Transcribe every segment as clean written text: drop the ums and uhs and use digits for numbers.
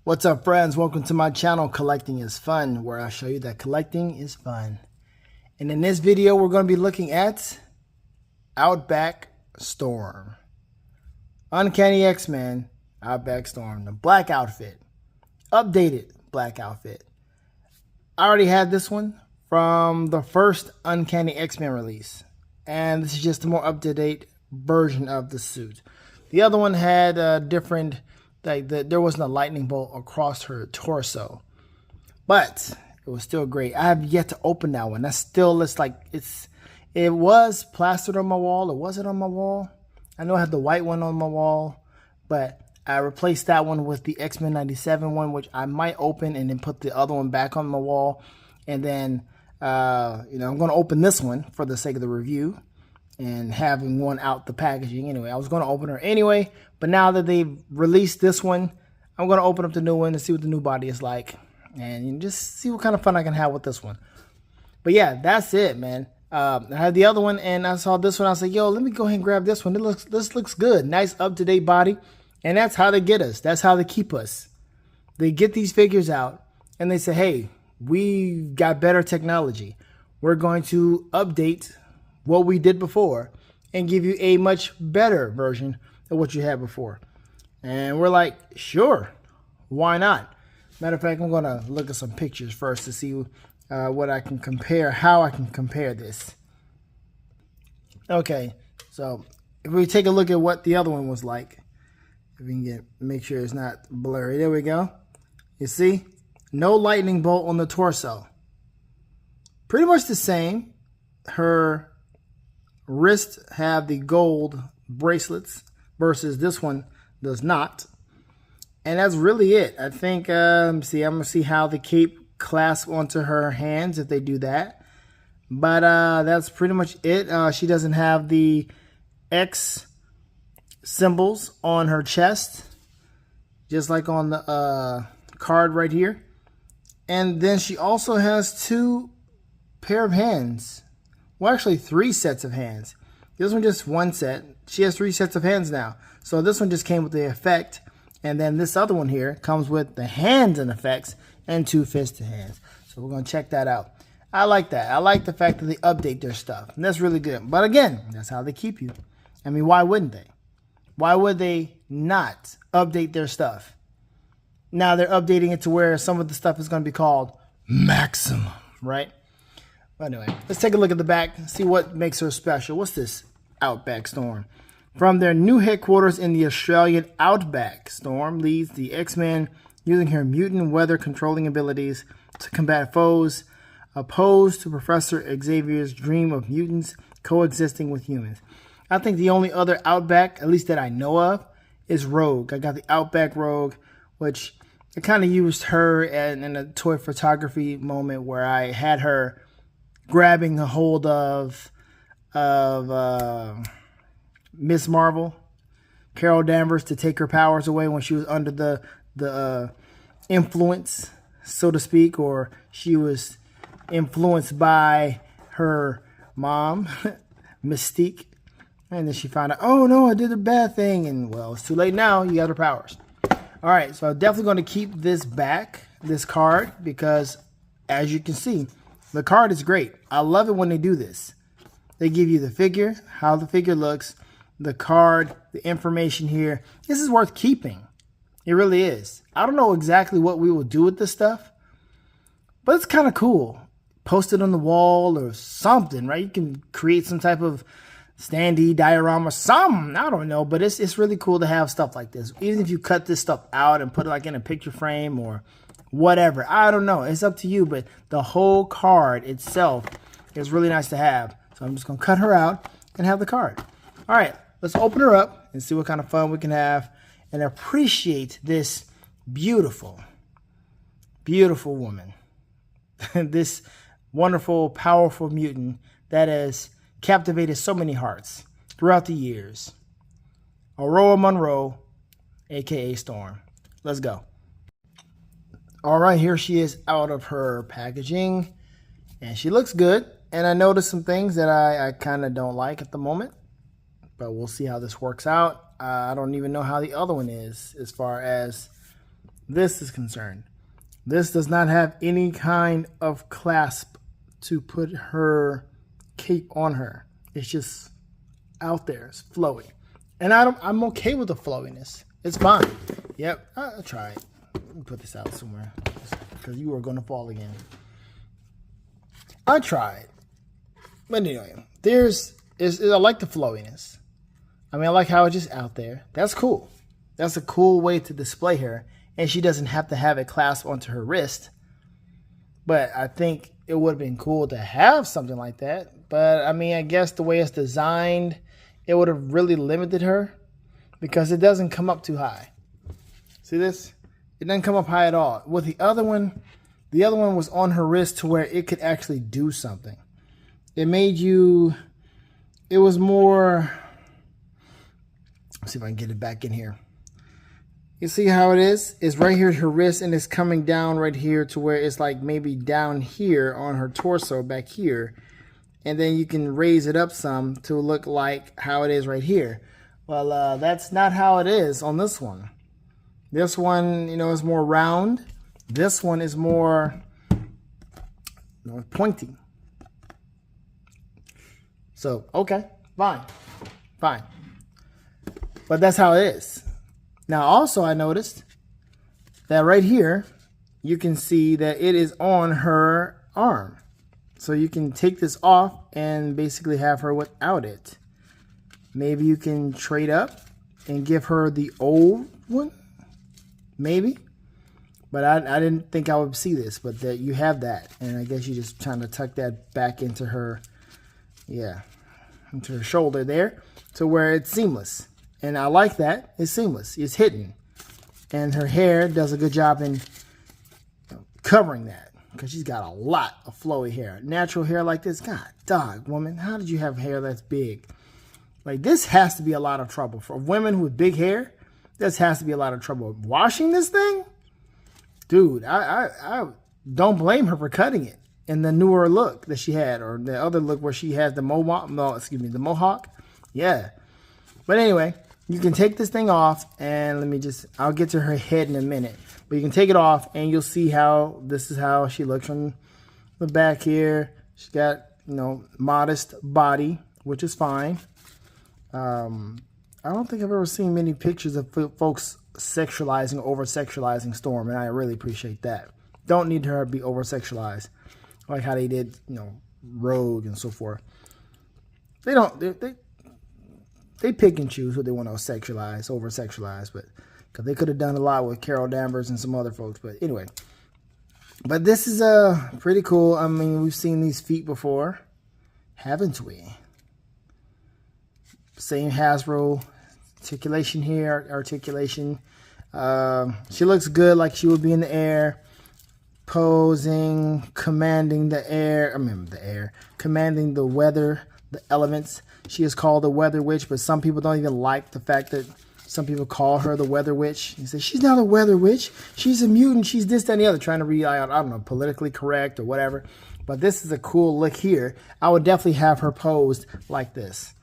What's up, friends? Welcome to my channel, Collecting is Fun, where I show you that collecting is fun. And in this video, we're going to be looking at Outback Storm. Uncanny X-Men, Outback Storm, the black outfit, updated black outfit. I already had this one from the first Uncanny X-Men release, and this is just a more up-to-date version of the suit. The other one had a different... there wasn't a lightning bolt across her torso, but it was still great. I have yet to open that one. That still looks like it was plastered on my wall. Or was it on my wall? I know I had the white one on my wall, but I replaced that one with the X-Men 97 one, which I might open and then put the other one back on my wall. And then, I'm going to open this one for the sake of the review and having one out the packaging anyway. I was going to open her anyway, but now that they've released this one, I'm going to open up the new one to see what the new body is like and just see what kind of fun I can have with this one. But yeah, that's it, man. I had the other one and I saw this one. I was like, yo, let me go ahead and grab this one. This looks good. Nice up-to-date body. And that's how they get us. That's how they keep us. They get these figures out and they say, hey, we got better technology. We're going to update what we did before and give you a much better version of what you had before. And we're like, sure, why not? Matter of fact, I'm going to look at some pictures first to see what I can compare, how I can compare this. Okay, so if we take a look at what the other one was like, if we can make sure it's not blurry. There we go. You see? No lightning bolt on the torso. Pretty much the same. Her wrists have the gold bracelets versus this one does not. And that's really it. I think, I'm going to see how the cape clasps onto her hands if they do that. But that's pretty much it. She doesn't have the X symbols on her chest, just like on the card right here. And then she also has two pair of hands. Well, actually 3 sets of hands. This one just 1 set. She has 3 sets of hands now. So this one just came with the effect. And then this other one here comes with the hands and effects and 2 fisted hands. So we're going to check that out. I like that. I like the fact that they update their stuff. And that's really good. But again, that's how they keep you. I mean, why wouldn't they? Why would they not update their stuff? Now they're updating it to where some of the stuff is going to be called maximum, right? But anyway, let's take a look at the back and see what makes her special. What's this? Outback Storm. From their new headquarters in the Australian Outback, Storm leads the X-Men using her mutant weather controlling abilities to combat foes, opposed to Professor Xavier's dream of mutants coexisting with humans. I think the only other Outback, at least that I know of, is Rogue. I got the Outback Rogue, which I kind of used her in a toy photography moment where I had her grabbing a hold of Miss Marvel, Carol Danvers, to take her powers away when she was under the influence, so to speak, or she was influenced by her mom, Mystique, and then she found out, oh no, I did a bad thing, and well, it's too late now. You got her powers. All right, so I'm definitely going to keep this card, because as you can see, the card is great. I love it when they do this. They give you the figure, how the figure looks, the card, the information here. This is worth keeping. It really is. I don't know exactly what we will do with this stuff, but it's kind of cool. Post it on the wall or something, right? You can create some type of standee diorama, something. I don't know, but it's really cool to have stuff like this. Even if you cut this stuff out and put it like in a picture frame or whatever. I don't know. It's up to you, but the whole card itself is really nice to have. So I'm just going to cut her out and have the card. All right, let's open her up and see what kind of fun we can have and appreciate this beautiful, beautiful woman. This wonderful, powerful mutant that has captivated so many hearts throughout the years. Aurora Monroe, aka Storm. Let's go. All right, here she is out of her packaging, and she looks good. And I noticed some things that I kind of don't like at the moment. but we'll see how this works out. I don't even know how the other one is as far as this is concerned. This does not have any kind of clasp to put her cape on her. It's just out there. It's flowy. And I'm okay with the flowiness. It's fine. Yep, I'll try it. Let me put this out somewhere because you are going to fall again. I tried. But anyway, I like the flowiness. I mean, I like how it's just out there. That's cool. That's a cool way to display her. And she doesn't have to have it clasped onto her wrist. But I think it would have been cool to have something like that. But, I mean, I guess the way it's designed, it would have really limited her because it doesn't come up too high. See this? It doesn't come up high at all. With the other one was on her wrist to where it could actually do something. It was more, let's see if I can get it back in here. You see how it is? It's right here at her wrist and it's coming down right here to where it's like maybe down here on her torso back here. And then you can raise it up some to look like how it is right here. Well, that's not how it is on this one. This one, is more round. This one is more pointy. So, okay, fine. But that's how it is. Now, also, I noticed that right here, you can see that it is on her arm. So you can take this off and basically have her without it. Maybe you can trade up and give her the old one. Maybe. But I didn't think I would see this, but that you have that. And I guess you're just trying to tuck that back into her, into her shoulder there to where it's seamless. And I like that. It's seamless. It's hidden. And her hair does a good job in covering that because she's got a lot of flowy hair. Natural hair like this. God, dog, woman, how did you have hair that's big? Like, this has to be a lot of trouble. For women with big hair, this has to be a lot of trouble. Washing this thing? Dude, I don't blame her for cutting it in the newer look that she had, or the other look where she has the the mohawk. Yeah. But anyway, you can take this thing off, and I'll get to her head in a minute. But you can take it off, and you'll see this is how she looks from the back here. She's got, modest body, which is fine. I don't think I've ever seen many pictures of folks sexualizing or over-sexualizing Storm, and I really appreciate that. Don't need her to be over-sexualized, like how they did, Rogue and so forth. They pick and choose what they want to sexualize, over-sexualize, but because they could have done a lot with Carol Danvers and some other folks. But anyway, but this is pretty cool. I mean, we've seen these feet before, haven't we? Same Hasbro articulation here, articulation. She looks good, like she would be in the air, posing, commanding the air. Commanding the weather, the elements. She is called the Weather Witch, but some people don't even like the fact that some people call her the Weather Witch. They say, she's not a Weather Witch. She's a mutant. She's this, that, and the other. Trying to be, I don't know, politically correct or whatever. But this is a cool look here. I would definitely have her posed like this.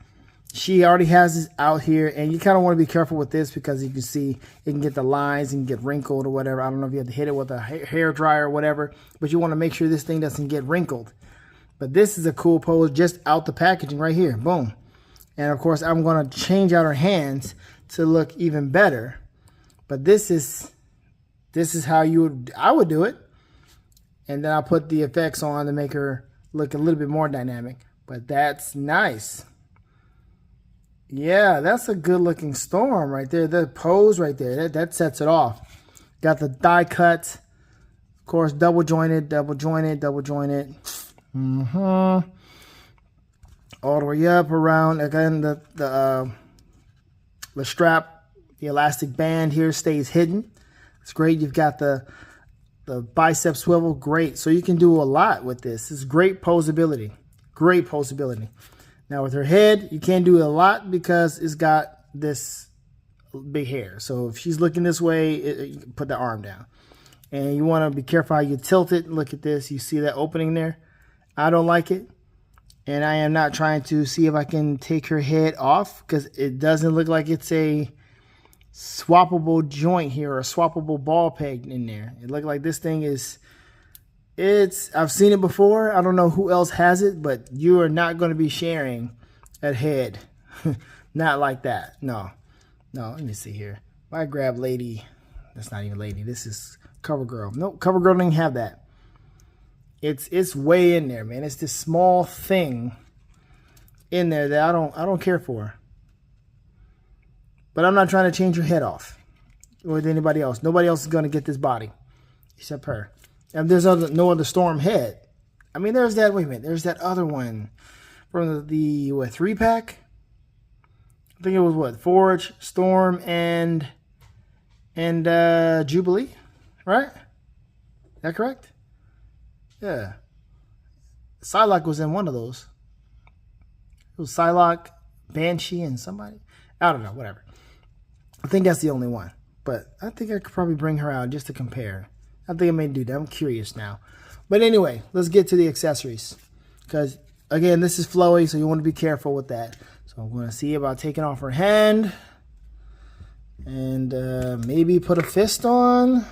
She already has this out here, and you kind of want to be careful with this because you can see it can get the lines and get wrinkled or whatever. I don't know if you have to hit it with a hair dryer or whatever, but you want to make sure this thing doesn't get wrinkled. But this is a cool pose just out the packaging right here. Boom. And of course, I'm going to change out her hands to look even better. But this is how I would do it. And then I'll put the effects on to make her look a little bit more dynamic. But that's nice. Yeah, that's a good looking Storm right there. The pose right there, that sets it off. Got the thigh cut. Of course, double jointed. All the way up around, again, the strap, the elastic band here stays hidden. It's great. You've got the bicep swivel. Great. So you can do a lot with this. It's great posability. Great posability. Now with her head, you can't do a lot because it's got this big hair. So if she's looking this way, you put the arm down. And you want to be careful how you tilt it. Look at this. You see that opening there? I don't like it. And I am not trying to see if I can take her head off because it doesn't look like it's a swappable joint here or a swappable ball peg in there. It looked like this thing is, I've seen it before. I don't know who else has it, but you are not going to be sharing that head. Not like that. No, let me see here. If I grab lady, that's not even lady. This is CoverGirl. Nope, CoverGirl didn't have that. It's way in there, man. It's this small thing in there that I don't care for. But I'm not trying to change her head off with anybody else. Nobody else is going to get this body except her. And there's no other Storm head. I mean, there's that. Wait a minute. There's that other one from the what, 3-pack? I think it was what, Forge, Storm, and Jubilee, right? Is that correct? Yeah. Psylocke was in one of those. It was Psylocke, Banshee, and somebody. I don't know, whatever. I think that's the only one. But I think I could probably bring her out just to compare. I think I may do that. I'm curious now. But anyway, let's get to the accessories. Because, again, this is flowy, so you want to be careful with that. So I'm going to see about taking off her hand. And maybe put a fist on.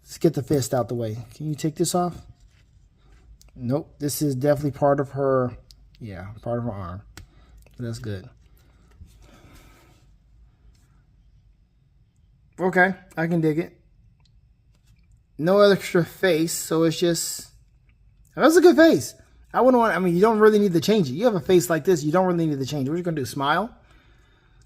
Let's get the fist out the way. Can you take this off? Nope. This is definitely part of her, yeah, part of her arm. That's good. Okay, I can dig it. No extra face, so it's just, that's a good face. I wouldn't want, I mean, you don't really need to change it. You have a face like this, you don't really need to change it. What are you going to do, smile?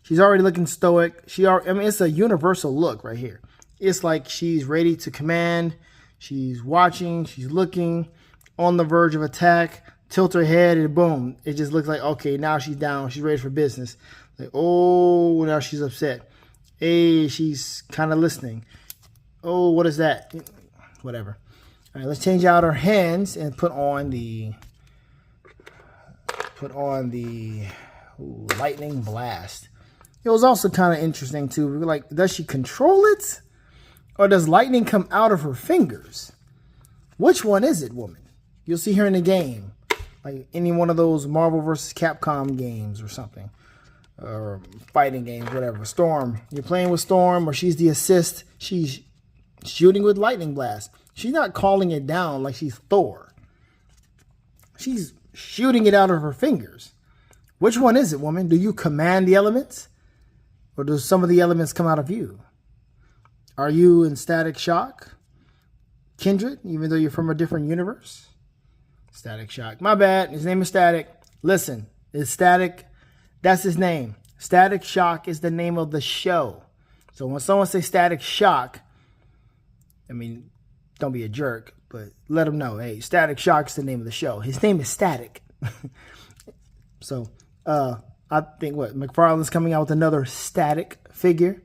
She's already looking stoic. I mean, it's a universal look right here. It's like she's ready to command. She's watching. She's looking on the verge of attack. Tilt her head and boom. It just looks like, okay, now she's down. She's ready for business. Like, oh, now she's upset. Hey, she's kind of listening. Oh, what is that? Whatever. All right, let's change out her hands and put on the lightning blast. It was also kind of interesting too. We were like, does she control it? Or does lightning come out of her fingers? Which one is it, woman? You'll see her in the game. Like any one of those Marvel vs. Capcom games or something. Or fighting games, whatever. Storm. You're playing with Storm or she's the assist. She's shooting with lightning blast. She's not calling it down like she's Thor. She's shooting it out of her fingers. Which one is it, woman? Do you command the elements? Or do some of the elements come out of you? Are you in Static Shock? Kindred, even though you're from a different universe? Static Shock. My bad. His name is Static. Listen, it's Static. That's his name. Static Shock is the name of the show. So when someone says Static Shock, I mean, don't be a jerk, but let them know, hey, Static Shock is the name of the show. His name is Static. So, I think McFarlane's coming out with another Static figure.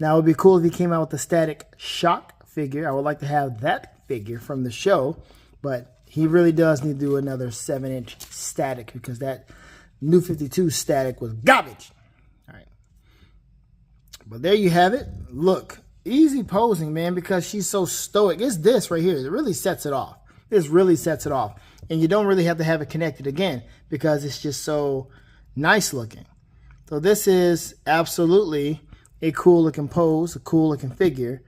Now, it would be cool if he came out with the Static Shock figure. I would like to have that figure from the show, but he really does need to do another 7-inch Static because that New 52 Static was garbage. All right. But there you have it. Look, easy posing, man, because she's so stoic. It's this right here. It really sets it off. This really sets it off. And you don't really have to have it connected again because it's just so nice looking. So this is absolutely a cool looking pose, a cool looking figure.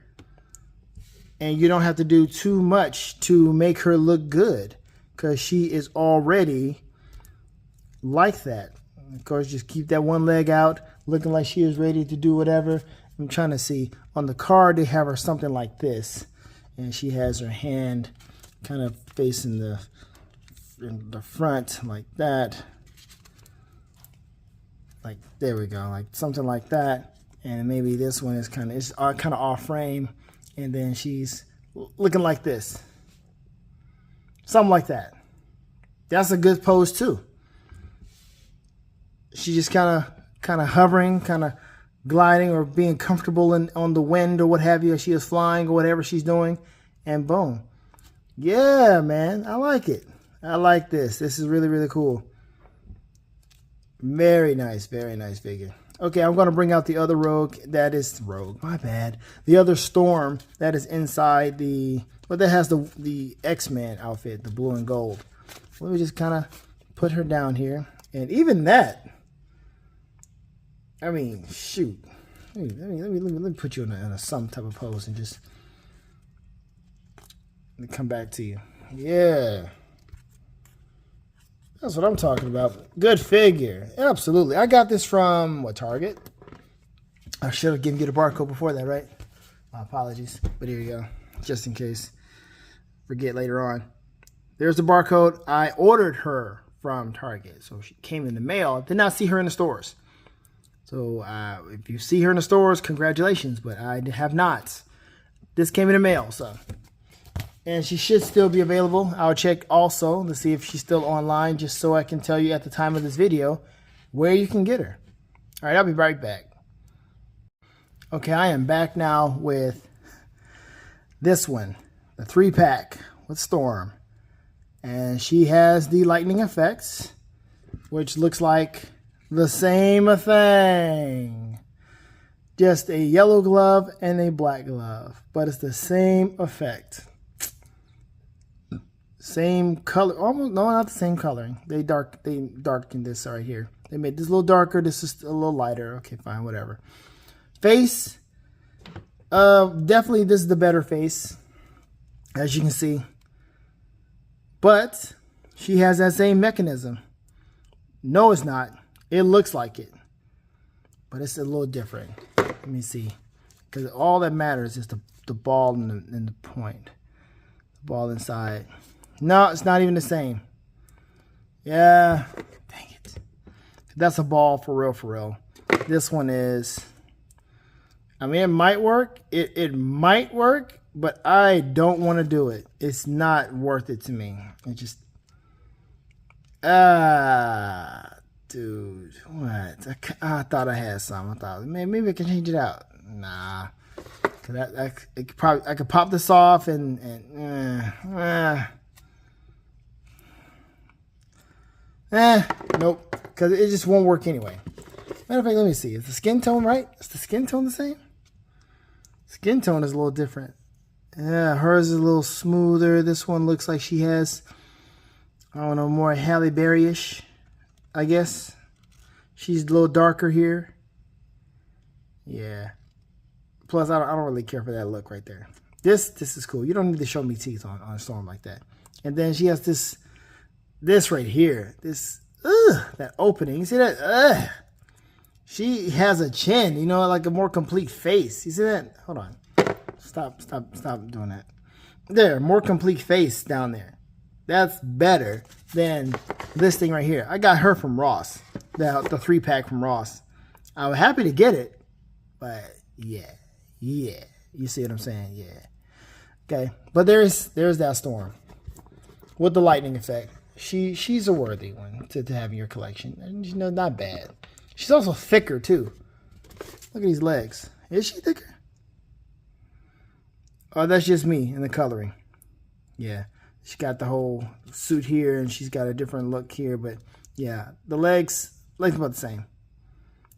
And you don't have to do too much to make her look good because she is already like that. Of course, just keep that one leg out, looking like she is ready to do whatever. I'm trying to see. On the card, they have her something like this. And she has her hand kind of facing in the front like that. Like, there we go. Like something like that. And maybe this one is kind of off frame. And then she's looking like this. Something like that. That's a good pose too. She's just kind of hovering, kind of gliding or being comfortable on the wind or what have you. She is flying or whatever she's doing. And boom. Yeah, man. I like it. I like this. This is really, really cool. Very nice figure. Okay, I'm going to bring out the other Rogue. That is Rogue. My bad. The other Storm that is inside the... Well, that has the X-Men outfit, the blue and gold. Let me just kind of put her down here. And even that, I mean, shoot. Let me put you in a some type of pose and just let me come back to you. Yeah. That's what I'm talking about. Good figure. Absolutely. I got this from, what, Target? I should have given you the barcode before that, right? My apologies. But here you go. Just in case. Forget later on. There's the barcode. I ordered her from Target. So she came in the mail. Did not see her in the stores. So if you see her in the stores, congratulations. But I have not. This came in the mail, so. And she should still be available. I'll check also to see if she's still online, just so I can tell you at the time of this video where you can get her. All right, I'll be right back. Okay, I am back now with this one, the 3-pack with Storm. And she has the lightning effects, which looks like the same thing. Just a yellow glove and a black glove, but it's the same effect. Same color, almost, no, not the same coloring. They darkened this right here. They made this a little darker. This is a little lighter. Okay, fine, whatever. Face, definitely this is the better face, as you can see. But she has that same mechanism. No, it's not. It looks like it, but it's a little different. Let me see, because all that matters is the ball and the point, the ball inside. No, it's not even the same. Yeah, dang it. That's a ball for real, for real. This one is, I mean, it might work. It might work, but I don't want to do it. It's not worth it to me. It just, dude, what? I thought I had some. I thought, man, maybe I can change it out. Nah, cause I could pop this off and nope, because it just won't work anyway. Matter of fact, let me see. Is the skin tone right? Is the skin tone the same? Skin tone is a little different. Yeah, hers is a little smoother. This one looks like she has, I don't know, more Halle Berry-ish, I guess. She's a little darker here. Yeah. Plus, I don't really care for that look right there. This is cool. You don't need to show me teeth on Storm like that. And then she has this right here. This, that opening. You see that? She has a chin, you know, like a more complete face. You see that? Hold on. Stop doing that. There, more complete face down there. That's better than this thing right here. I got her from Ross. The 3-pack from Ross. I was happy to get it, but yeah. You see what I'm saying? Yeah. Okay, but there's that Storm with the lightning effect. She's a worthy one to have in your collection. And, you know, not bad. She's also thicker too. Look at these legs. Is she thicker? Oh, that's just me in the coloring. Yeah, she got the whole suit here, and she's got a different look here. But yeah, the legs about the same.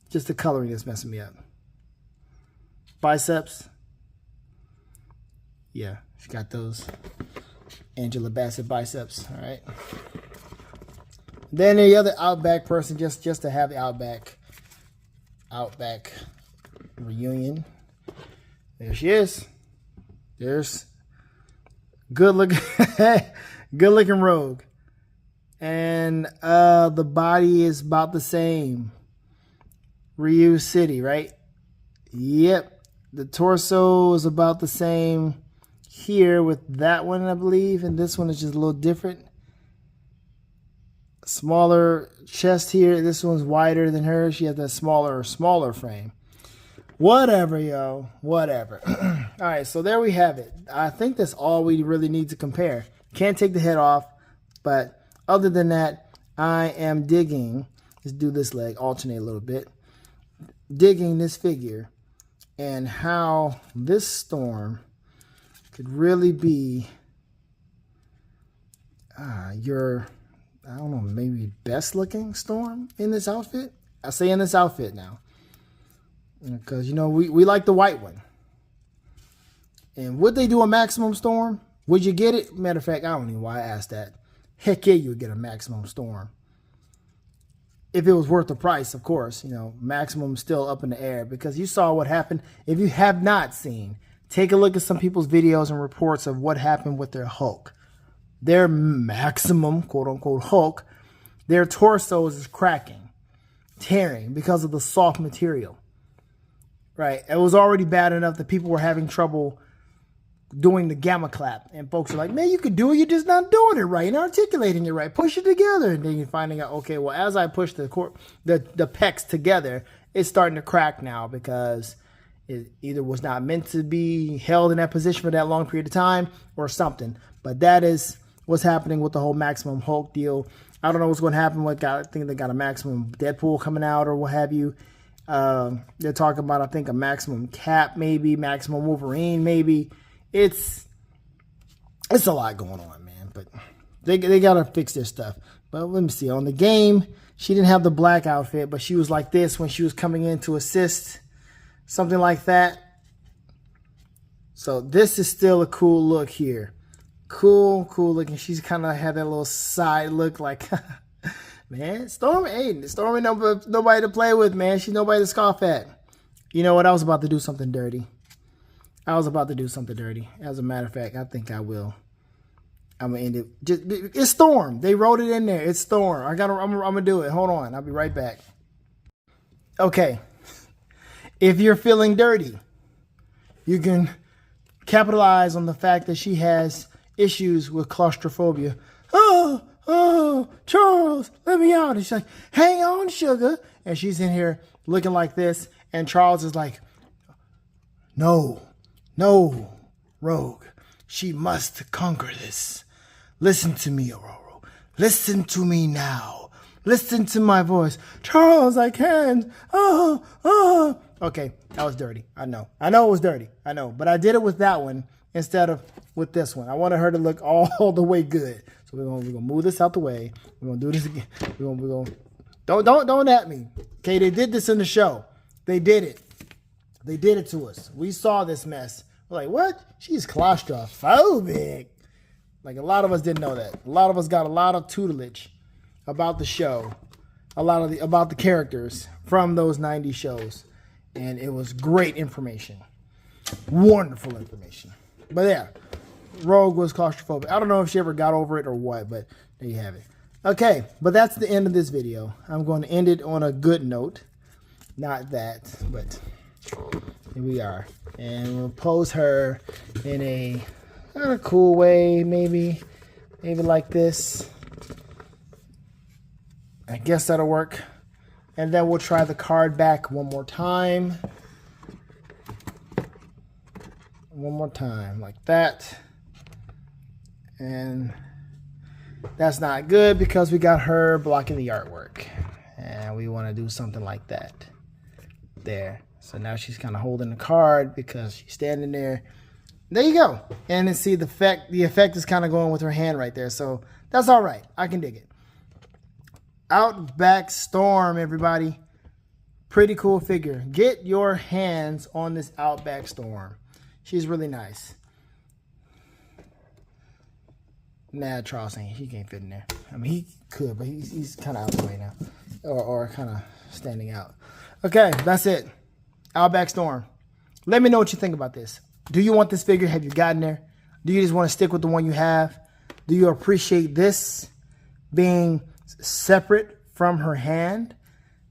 Just the coloring is messing me up. Biceps. Yeah, she got those Angela Bassett biceps. All right. Then the other Outback person, just to have the Outback reunion. There she is. There's good looking Rogue. And the body is about the same. Ryu City, right? Yep. The torso is about the same here with that one, I believe. And this one is just a little different. Smaller chest here. This one's wider than hers. She has that smaller frame. Whatever, yo. Whatever. All right, so there we have it. I think that's all we really need to compare. Can't take the head off, but other than that, I am digging. Let's do this leg, alternate a little bit. Digging this figure and how this Storm could really be your, I don't know, maybe best looking Storm in this outfit. I say in this outfit now. Because, you know, we like the white one. And would they do a maximum Storm? Would you get it? Matter of fact, I don't know why I asked that. heck yeah, you would get a Maximum Storm. If it was worth the price, of course, you know, Maximum's still up in the air because you saw what happened. If you have not seen, take a look at some people's videos and reports of what happened with their Hulk. Their Maximum, quote unquote, Hulk, their torsos is cracking, tearing because of the soft material. Right? It was already bad enough that people were having trouble doing the gamma clap. And folks are like, man, you could do it. You're just not doing it right and articulating it right. Push it together. And then you're finding out, okay, well, as I push the pecs together, it's starting to crack now because it either was not meant to be held in that position for that long period of time or something. But that is what's happening with the whole Maximum Hulk deal. I don't know what's going to happen. I think they got a Maximum Deadpool coming out or what have you. They're talking about, I think, a Maximum Cap, maybe Maximum Wolverine, maybe. It's a lot going on, man. But they gotta fix their stuff. But let me see. On the game, she didn't have the black outfit, but she was like this when she was coming in to assist, something like that. So this is still a cool look here. Cool looking. She's kind of had that little side look, like, man, Stormy ain't nobody to play with, man. She's nobody to scoff at. You know what? I was about to do something dirty. As a matter of fact, I think I will. I'm gonna end it. It's Storm. They wrote it in there. It's Storm. I'm gonna do it. Hold on. I'll be right back. Okay. If you're feeling dirty, you can capitalize on the fact that she has issues with claustrophobia. Oh, Charles, let me out. And she's like, hang on, sugar. And she's in here looking like this. And Charles is like, no, Rogue, she must conquer this. Listen to me, Aurora. Listen to me now. Listen to my voice. Charles, I can't. Okay, that was dirty. I know it was dirty. I know. But I did it with that one instead of with this one. I wanted her to look all the way good. So we're gonna move this out the way. We're gonna do this again. We're gonna don't at me. Okay, they did this in the show. They did it. They did it to us. We saw this mess. We're like, what? She's claustrophobic. Like, a lot of us didn't know that. A lot of us got a lot of tutelage about the show, about the characters from those 90s shows. And it was great information. Wonderful information. But yeah, Rogue was claustrophobic. I don't know if she ever got over it or what, but there you have it. Okay, but that's the end of this video. I'm going to end it on a good note. Not that, but here we are. And we'll pose her in a kind of cool way, maybe like this. I guess that'll work. And then we'll try the card back one more time. One more time, like that. And that's not good because we got her blocking the artwork. And we want to do something like that. There. So now she's kind of holding the card because she's standing there. There you go. And then see the effect is kind of going with her hand right there. So that's all right. I can dig it. Outback Storm, everybody. Pretty cool figure. Get your hands on this Outback Storm. She's really nice. Nah, Charles ain't. He can't fit in there. I mean, he could, but he's kind of out the way now. Or kind of standing out. Okay, that's it. Outback Storm. Let me know what you think about this. Do you want this figure? Have you gotten there? Do you just want to stick with the one you have? Do you appreciate this being separate from her hand?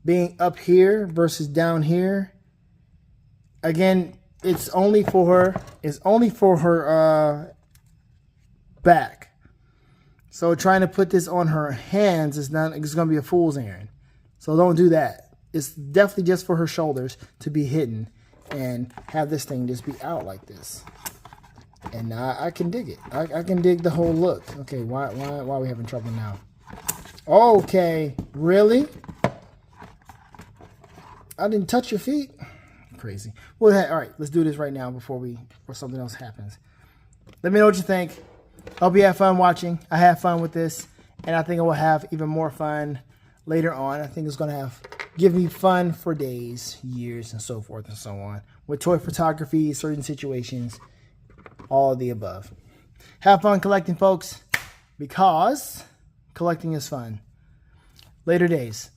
Being up here versus down here? Again, it's only for her. It's only for her back. So trying to put this on her hands is not. It's going to be a fool's errand. So don't do that. It's definitely just for her shoulders to be hidden and have this thing just be out like this. And I can dig it. I can dig the whole look. Okay, why are we having trouble now? Okay, really? I didn't touch your feet? Crazy. Well, all right, let's do this right now before something else happens. Let me know what you think. Hope you have fun watching. I had fun with this, and I think I will have even more fun later on. I think it's going to give me fun for days, years, and so forth and so on. With toy photography, certain situations, all of the above. Have fun collecting, folks, because collecting is fun. Later days.